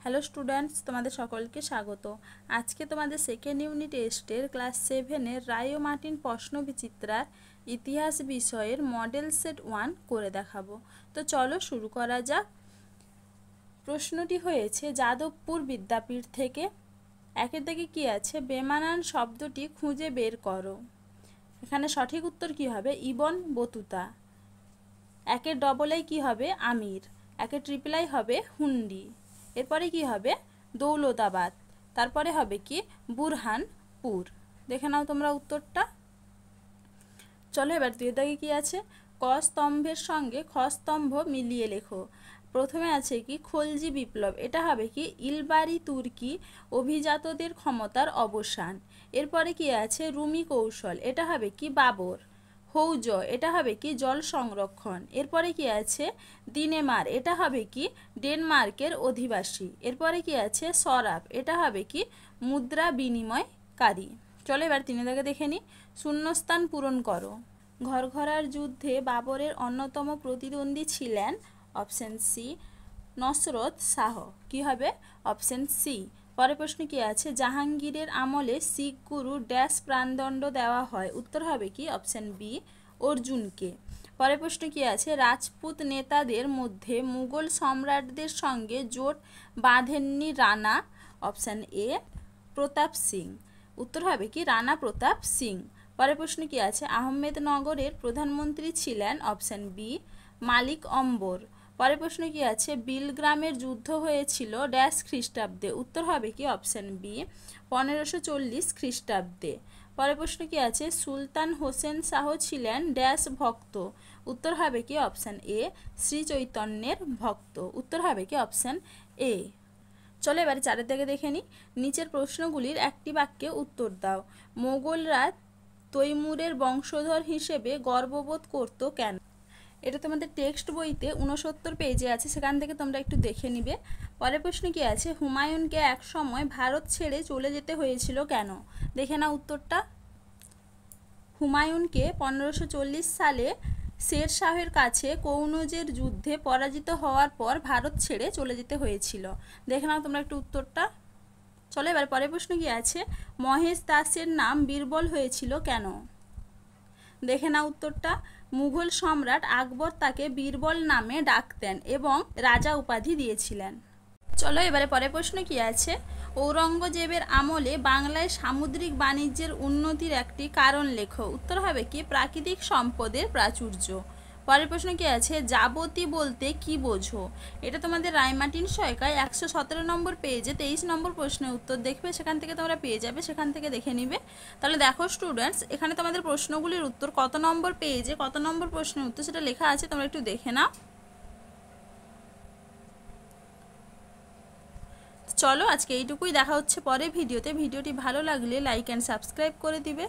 Hello students, তোমাদের সকলকে স্বাগত। আজকে তোমাদের সেকেন্ড ইউনিট টেস্টের ক্লাস 7-এর রায় ও মার্টিন প্রশ্নবিচিত্রার ইতিহাস বিষয়ের মডেল সেট 1 করে দেখাবো। তো চলো শুরু করা যাক। প্রশ্নটি হয়েছে যাদবপুর বিদ্যাপীঠ থেকে। একের দিকে কি আছে? বেমানান শব্দটি খুঁজে বের করো। এখানে সঠিক উত্তর কি হবে? Ibn Battuta. একের ডবল আই কি হবে? আমির। একের ট্রিপল আই হবে হুন্ডি। এরপরে কি হবে? দৌলতাবাদ। তারপরে হবে কি? বুরহানপুর। দেখে নাও তোমরা উত্তরটা। চলো এবার দুই দাগে কি আছে? ক স্তম্ভের সঙ্গে খ স্তম্ভ মিলিয়ে লেখো। প্রথমে আছে কি? খলজি বিপ্লব। এটা হবে কি? ইলবারি তুর্কি অভিজাতদের ক্ষমতার অবসান। এরপরে কি আছে? রুমি কৌশল। এটা হবে কি? বাবর। হৌজ। এটা হবে কি? জল সংরক্ষণ। এরপরে কি আছে? দিনেমার। এটা হবে কি? ডেনমার্কের অধিবাসী। এরপরে কি আছে? সরাব। এটা হবে কি? মুদ্রা বিনিময়কারী। চলো এবার তিনে দাগে দেখে নিই। শূন্যস্থান পূরণ করো। ঘরঘরার যুদ্ধে বাবরের অন্যতম প্রতিদ্বন্দ্বী ছিলেন অপশন সি নসরত শাহ। কি হবে? Option C. পরের প্রশ্ন কি আছে? জাহাঙ্গীরের আমলে শিখ গুরু ড্যাশ প্রাণদণ্ড দেওয়া হয়। উত্তর হবে কি? অপশন বি অর্জুনকে। পরের প্রশ্ন কি আছে? রাজপুত নেতাদের মধ্যে মুঘল সম্রাটদের সঙ্গে জোট বাঁধেননি রানা। Option A Pratap Singh. উত্তর হবে কি? রানা প্রতাপ সিং। পরের প্রশ্ন কি আছে? আহমেদনগরের প্রধানমন্ত্রী ছিলেন অপশন বি মালিক অম্বর। পরের প্রশ্ন কি আছে? বিলগ্রামের যুদ্ধ হয়েছিল ড্যাশ খ্রিস্টাব্দে। উত্তর হবে কি? অপশন বি 1540 খ্রিস্টাব্দে। পরের প্রশ্ন কি আছে? সুলতান হোসেন শাহ ছিলেন ড্যাশ ভক্ত। উত্তর হবে কি? অপশন এ শ্রী চৈতন্যের ভক্ত। উত্তর হবে কি? Option A. চলো এবারে চারের দিকে দেখে নিই। নিচের প্রশ্নগুলির একটি বাক্যে উত্তর দাও। মোগলরা তৈমুরের বংশধর হিসেবে গর্ববোধ করত কেন? এটা তোমাদের টেক্সট বইতে 69 পেজে আছে, সেখান থেকে তোমরা একটু দেখে নিবে। পরের প্রশ্ন কি আছে? হুমায়ুনকে এক সময় ভারত ছেড়ে চলে যেতে হয়েছিল কেন? দেখে নাও উত্তরটা। হুমায়ুনকে 1540 সালে শের শাহের কাছে কনৌজের যুদ্ধে পরাজিত হওয়ার পর ভারত ছেড়ে চলে যেতে হয়েছিল। দেখে নাও তোমরা একটু উত্তরটা। চলো এবার পরের প্রশ্ন কি আছে? মহেশ দাসের নাম বীরবল হয়েছিল কেন? দেখে নাও উত্তরটা। মুঘল সম্রাট আকবর তাকে বীরবল নামে ডাকতেন এবং রাজা উপাধি দিয়েছিলেন। চলো এবারে পরের প্রশ্ন কি আছে? ঔরঙ্গজেবের আমলে বাংলায় সামুদ্রিক বাণিজ্যের উন্নতির একটি কারণ লেখো। উত্তর হবে কি? প্রাকৃতিক সম্পদের প্রাচুর্য। পরের প্রশ্ন কি আছে? যাবতী বলতে কি বোঝো? এটা তোমাদের রায়মার্টিন সহায়িকায় 117 নম্বর পেজে 23 নম্বর প্রশ্নের উত্তর দেখবে, সেখান থেকে তোমরা পেয়ে যাবে, সেখান থেকে দেখে নিবে। তাহলে দেখো স্টুডেন্টস, এখানে তোমাদের প্রশ্নগুলির উত্তর কত নম্বর পেজে কত নম্বর প্রশ্নের উত্তর সেটা লেখা আছে, তোমরা একটু দেখে নাও। চলো আজকে এইটুকুই, দেখা হচ্ছে পরে ভিডিওতে। ভিডিওটি ভালো লাগলে লাইক অ্যান্ড সাবস্ক্রাইব করে দিবে।